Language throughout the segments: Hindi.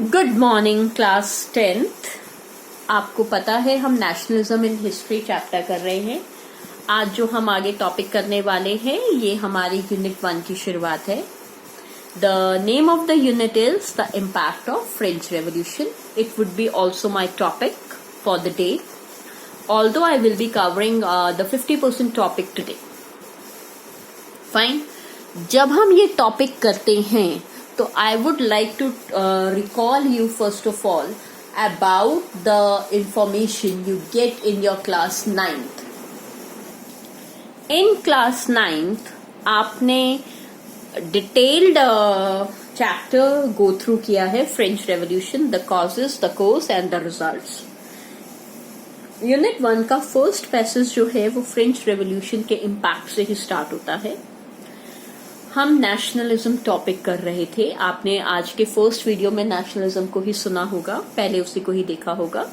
Good morning class 10th। आपको पता है हम नेशनलिज्म इन हिस्ट्री चैप्टर कर रहे हैं। आज जो हम आगे टॉपिक करने वाले हैं ये हमारी यूनिट 1 की शुरुआत है। The name of the unit is the impact of French revolution. It would be also my topic for the day, although I will be covering the 50% topic today. Fine. जब हम ये टॉपिक करते हैं तो I would like to recall you first of all about the information you get in your class 9th. In class 9th आपने डिटेल्ड चैप्टर गो थ्रू किया है French Revolution, the causes, the course and the results. Unit 1 का फर्स्ट पैसेज जो है वो फ्रेंच रेवोल्यूशन के इम्पैक्ट से ही स्टार्ट होता है। हम नेशनलिज्म टॉपिक कर रहे थे। आपने आज के फर्स्ट वीडियो में नेशनलिज्म को ही सुना होगा, पहले उसी को ही देखा होगा।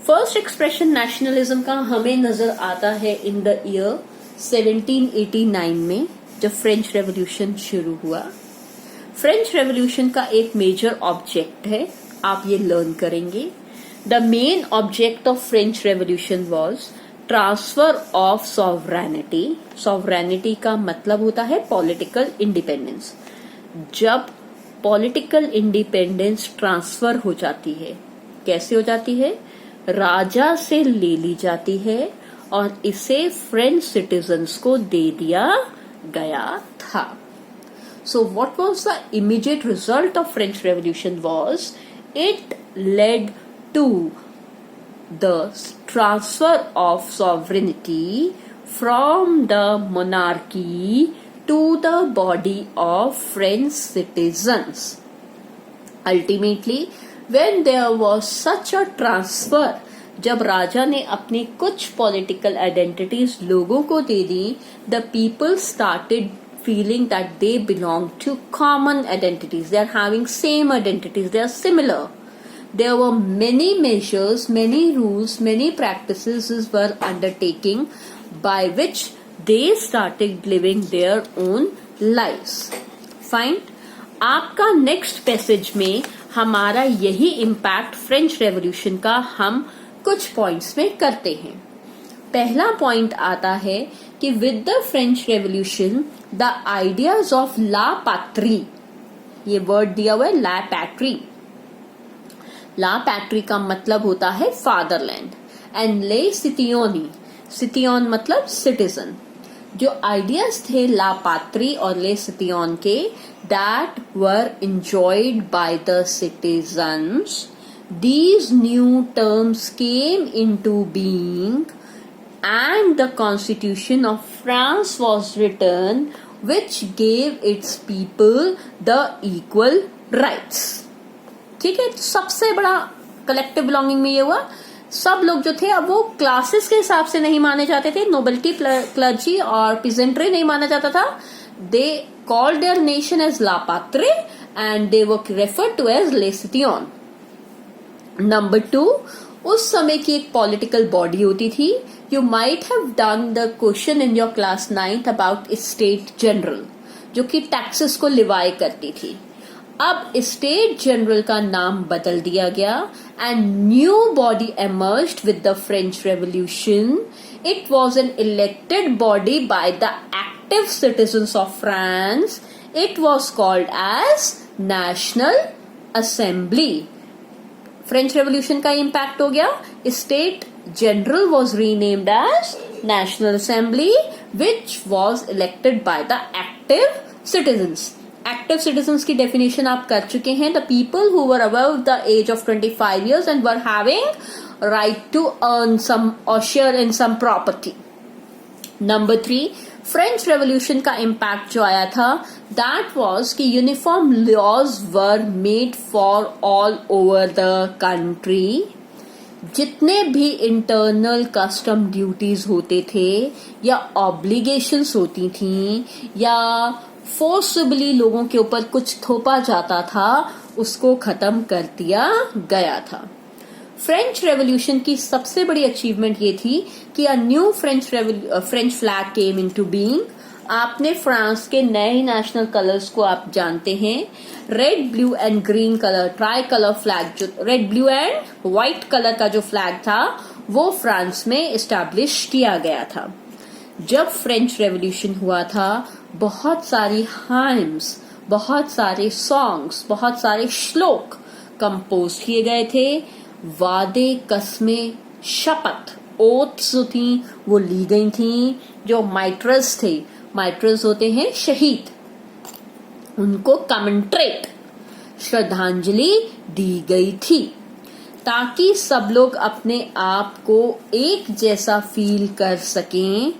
फर्स्ट एक्सप्रेशन नेशनलिज्म का हमें नजर आता है इन द ईयर 1789 में, जब फ्रेंच रेवोल्यूशन शुरू हुआ। फ्रेंच रेवोल्यूशन का एक मेजर ऑब्जेक्ट है, आप ये लर्न करेंगे। The main object of French Revolution was transfer of sovereignty. Sovereignty का मतलब होता है political independence। जब political independence transfer हो जाती है, कैसे हो जाती है? राजा से ले ली जाती है और इसे फ्रेंच सिटीजन्स को दे दिया गया था। So what was the immediate result of French Revolution was it led to the transfer of sovereignty from the monarchy to the body of French citizens. Ultimately, when there was such a transfer, जब राजा ने अपनी कुछ political identities लोगों को दे दी, the people started feeling that they belong to common identities. They are having same identities. They are similar. There were many measures, many rules, many practices were undertaking by which they started living their own lives. Fine. आपका नेक्स्ट पैसेज में हमारा यही इम्पैक्ट फ्रेंच रेवोल्यूशन का हम कुछ पॉइंट्स में करते हैं। पहला पॉइंट आता है कि with the French Revolution the ideas of ला पैट्री, ये वर्ड दिया हुआ है ला पैट्री। ला पैट्री का मतलब होता है फादरलैंड, एंड ले सिटियोनी, सिटियोन मतलब सिटीजन। जो आइडियाज थे ला पैट्री और ले सिटियोन के, that were enjoyed by the citizens, these new terms came into being and the constitution of France was written which gave its people the equal rights. ठीक है, तो सबसे बड़ा कलेक्टिव बिलोंगिंग में ये हुआ, सब लोग जो थे अब वो क्लासेस के हिसाब से नहीं माने जाते थे, नोबेलिटी, क्लर्जी और पिजेंट्री नहीं माना जाता था। They called their nation as ला पैट्री and they were referred to as ले सिटियोन। नंबर 2, उस समय की एक पॉलिटिकल बॉडी होती थी। You might have done the question in your class 9th about state general, जो कि टैक्सेस को लिवाई करती थी। अब स्टेट जनरल का नाम बदल दिया गया and new body emerged with the French revolution. It was an elected body by the active citizens of France. It was called as national assembly. French revolution का इम्पैक्ट हो गया, state general was renamed as national assembly which was elected by the active citizens. Active citizens की डेफिनेशन आप कर चुके हैं, the people who were above the age of 25 years and were having right to earn some or share in some property. Number 3, French revolution का इम्पैक्ट जो आया था, दैट वाज कि uniform laws were made for all over the country. जितने भी इंटरनल कस्टम ड्यूटीज होते थे या ऑब्लिगेशंस होती थी या फोर्सबली लोगों के ऊपर कुछ थोपा जाता था, उसको खत्म कर दिया गया था। फ्रेंच रेवोल्यूशन की सबसे बड़ी अचीवमेंट ये थी कि a new French flag came into being. आपने फ्रांस के नए नेशनल कलर्स को आप जानते हैं, red blue and green colour tricolour flag, जो red blue and white colour का जो फ्लैग था वो फ्रांस में एस्टैब्लिश किया गया था। जब फ्रेंच रेवोल्यूशन हुआ था, बहुत सारी हाइम्स, बहुत सारे सॉन्ग्स, बहुत सारे श्लोक कंपोज किए गए थे। वादे, कस्में, शपथ, ओथ्स जो थी वो ली गई थी। जो माइट्रस थे, माइट्रस होते हैं शहीद, उनको कमेंट्रेट, श्रद्धांजलि दी गई थी, ताकि सब लोग अपने आप को एक जैसा फील कर सकें।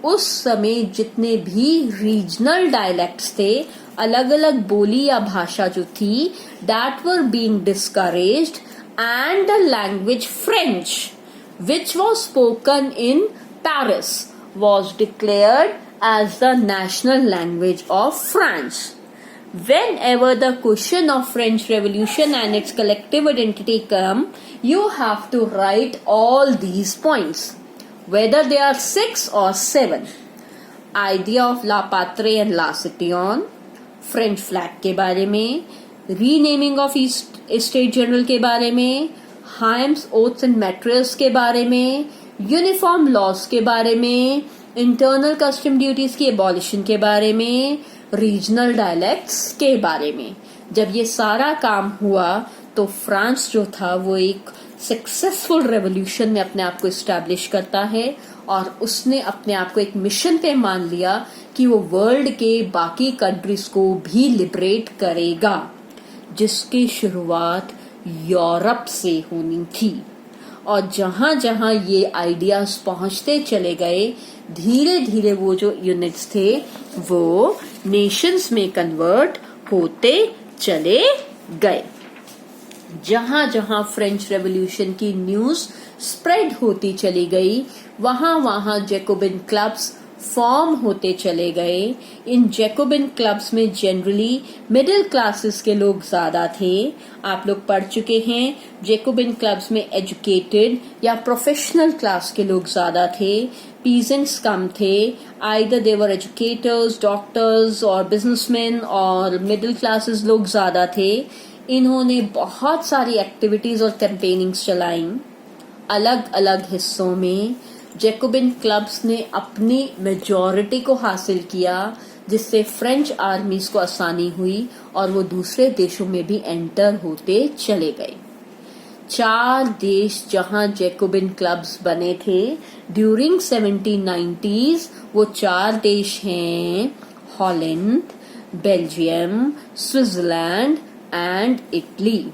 उस समय जितने भी रीजनल डायलेक्ट्स थे, अलग अलग बोली या भाषा जो थी, that were being discouraged, and the language French which was spoken in Paris was declared as the national language of France. Whenever the question of French Revolution and its collective identity come, you have to write all these points, whether they are 6 or 7. Idea of La Patrie and La Citoyenne, French flag के बारे में, renaming of Estate General के बारे में, हाइम्स, ओथ्स एंड मैट्रेस के बारे में, यूनिफॉर्म लॉज के बारे में, इंटरनल कस्टम ड्यूटीज की एबॉलिशन के बारे में, रीजनल डायलेक्ट्स के बारे में। जब ये सारा काम हुआ तो फ्रांस जो था वो एक सक्सेसफुल रेवोल्यूशन में अपने आप को एस्टैब्लिश करता है, और उसने अपने आप को एक मिशन पे मान लिया कि वो वर्ल्ड के बाकी कंट्रीज को भी लिबरेट करेगा, जिसकी शुरुआत यूरोप से होनी थी। और जहां जहां ये आइडियाज पहुंचते चले गए, धीरे धीरे वो जो यूनिट्स थे वो नेशंस में कन्वर्ट होते चले गए। जहां जहां फ्रेंच रेवोल्यूशन की न्यूज स्प्रेड होती चली गई, वहां वहां जैकोबिन क्लब्स फॉर्म होते चले गए। इन जैकोबिन क्लब्स में जनरली मिडिल क्लासेस के लोग ज्यादा थे। आप लोग पढ़ चुके हैं, जैकोबिन क्लब्स में एजुकेटेड या प्रोफेशनल क्लास के लोग ज्यादा थे, पीजेंट्स कम थे। Either they were educators, doctors और बिजनेसमैन, और मिडिल क्लासेस लोग ज्यादा थे। इन्होंने बहुत सारी एक्टिविटीज और कैंपेनिंग्स चलाई अलग अलग हिस्सों में। जैकोबिन क्लब्स ने अपनी मेजॉरिटी को हासिल किया, जिससे फ्रेंच आर्मीज को आसानी हुई और वो दूसरे देशों में भी एंटर होते चले गए। 4 देश जहां जैकोबिन क्लब्स बने थे ड्यूरिंग 1790s, वो 4 देश हैं Holland, Belgium, Switzerland and Italy.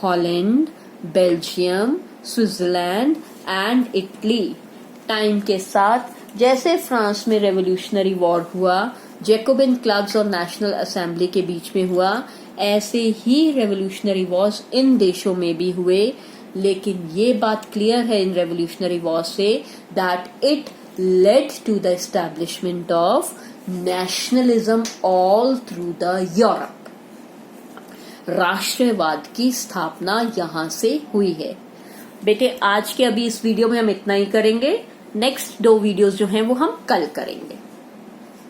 Holland, Belgium, Switzerland and Italy. Time के साथ जैसे फ्रांस में रेवोल्यूशनरी वॉर हुआ, जैकोबिन क्लब्स और नेशनल असेंबली के बीच में हुआ, ऐसे ही रेवोल्यूशनरी वॉर्स इन देशों में भी हुए। लेकिन ये बात क्लियर है इन रेवोल्यूशनरी वॉर से that it led to the establishment of nationalism all through the Europe. राष्ट्रवाद की स्थापना यहां से हुई है। बेटे आज के अभी इस वीडियो में हम इतना ही करेंगे। नेक्स्ट 2 वीडियोस जो हैं वो हम कल करेंगे।